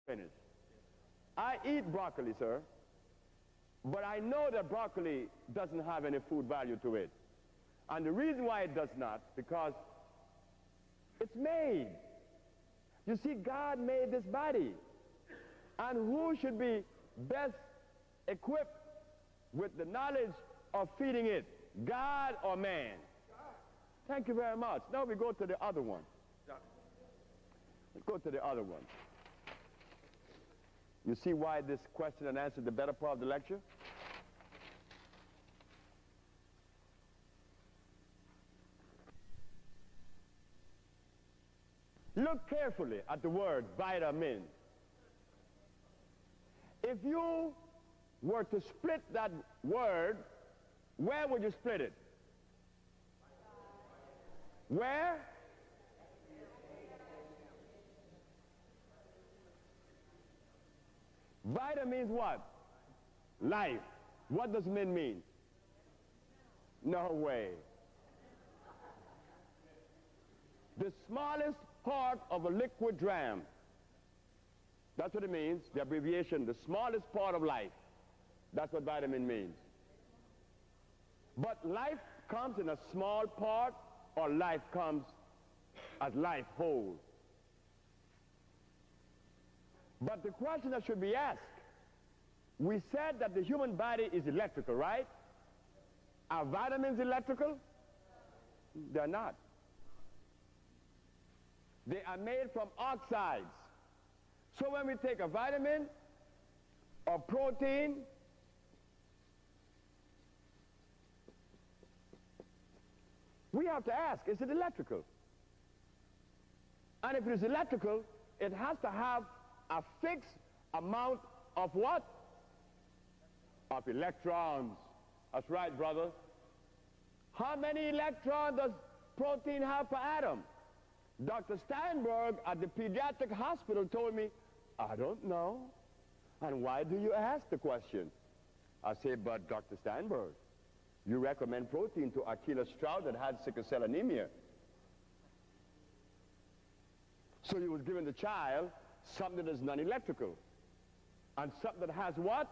Finished. I eat broccoli, sir, but I know that broccoli doesn't have any food value to it. And the reason why it does not, because it's made. You see, God made this body. And who should be best equipped with the knowledge of feeding it? God or man? Thank you very much. Now we go to the other one. Let's go to the other one. You see why this question and answer is the better part of the lecture? Look carefully at the word vitamin. If you were to split that word, where would you split it? Where? Vita means what? Life. What does min mean? No way. The smallest part of a liquid dram. That's what it means, the abbreviation, the smallest part of life. That's what vitamin means. But life comes in a small part, or life comes as life whole. But the question that should be asked, we said that the human body is electrical, right? Are vitamins electrical? They're not. They are made from oxides. So when we take a vitamin or protein, we have to ask, is it electrical? And if it is electrical, it has to have a fixed amount of what? Of electrons. That's right, brother. How many electrons does protein have per atom? Dr. Steinberg at the pediatric hospital told me, I don't know. And why do you ask the question? I said, but Dr. Steinberg, you recommend protein to Achilles Stroud that had sickle cell anemia. So you was giving the child something that is non-electrical. And something that has what?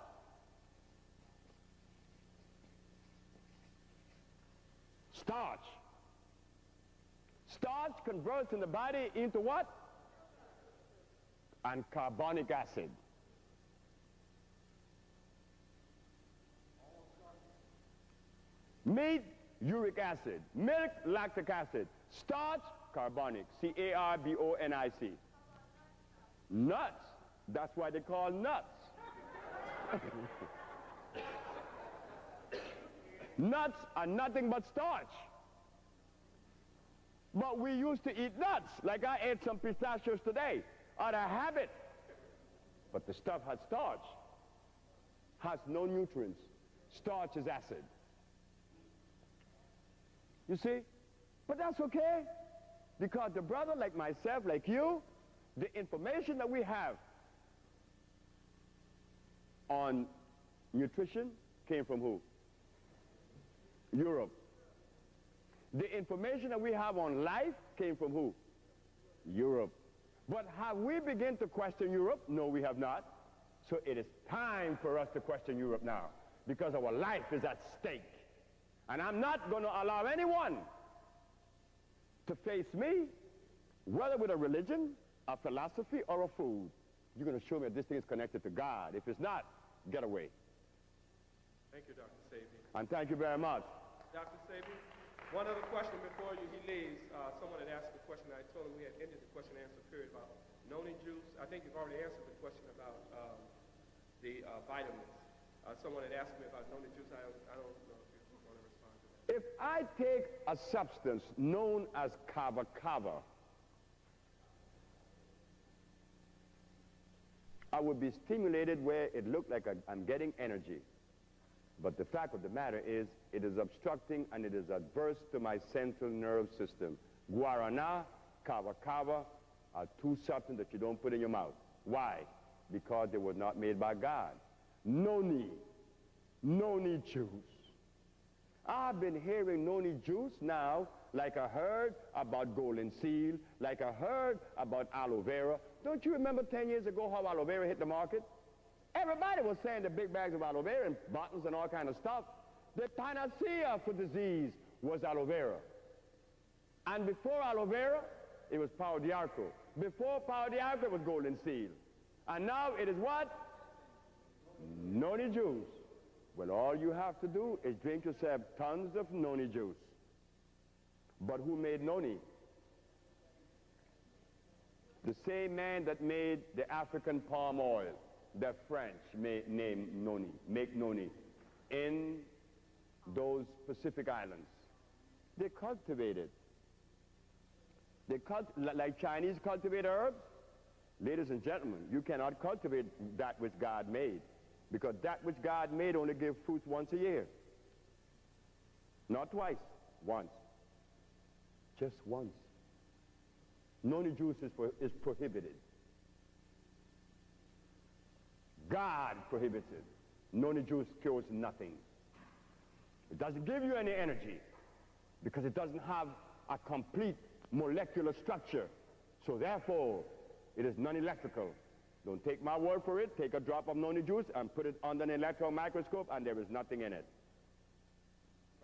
Starch. Starch converts in the body into what? And carbonic acid. Meat, uric acid. Milk, lactic acid. Starch, carbonic. C-A-R-B-O-N-I-C. Nuts. That's why they call nuts. Nuts are nothing but starch. But we used to eat nuts, like I ate some pistachios today, out of habit. But the stuff has starch, has no nutrients. Starch is acid. You see? But that's okay, because the brother like myself, like you, the information that we have on nutrition came from who? Europe. The information that we have on life came from who? Europe. But have we begun to question Europe? No, we have not. So it is time for us to question Europe now, because our life is at stake. And I'm not going to allow anyone to face me, whether with a religion, a philosophy, or a food. You're going to show me that this thing is connected to God. If it's not, get away. Thank you, Dr. Sebi. And thank you very much. Dr. Sebi, one other question before he leaves. Someone had asked a question. I told him we had ended the question and answer period about noni juice. I think you've already answered the question about the vitamins. Someone had asked me about noni juice. I don't know if you want to respond to that. If I take a substance known as kava kava, I would be stimulated where it looked like I'm getting energy. But the fact of the matter is, it is obstructing and it is adverse to my central nerve system. Guarana, kava kava are two substances that you don't put in your mouth. Why? Because they were not made by God. Noni juice. I've been hearing noni juice now like I heard about golden seal, like I heard about aloe vera. Don't you remember 10 years ago how aloe vera hit the market? Everybody was saying the big bags of aloe vera and bottles and all kind of stuff. The panacea for disease was aloe vera. And before aloe vera, it was pau d'arco. Before pau d'arco, it was golden seal. And now it is what? Noni juice. Well, all you have to do is drink yourself tons of noni juice. But who made noni? The same man that made the African palm oil. The French make noni in those Pacific islands. They cultivate it. Like Chinese cultivate herbs. Ladies and gentlemen, you cannot cultivate that which God made, because that which God made only gives fruits once a year. Not twice, once. Just once. Noni juice is prohibited. God prohibits it. Noni juice cures nothing. It doesn't give you any energy because it doesn't have a complete molecular structure. So therefore, it is non-electrical. Don't take my word for it. Take a drop of noni juice and put it under an electron microscope, and there is nothing in it.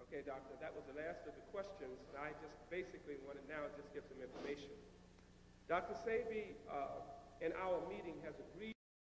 Okay, doctor, that was the last of the questions. I just basically want to now just give some information. Dr. Sebi, in our meeting, has agreed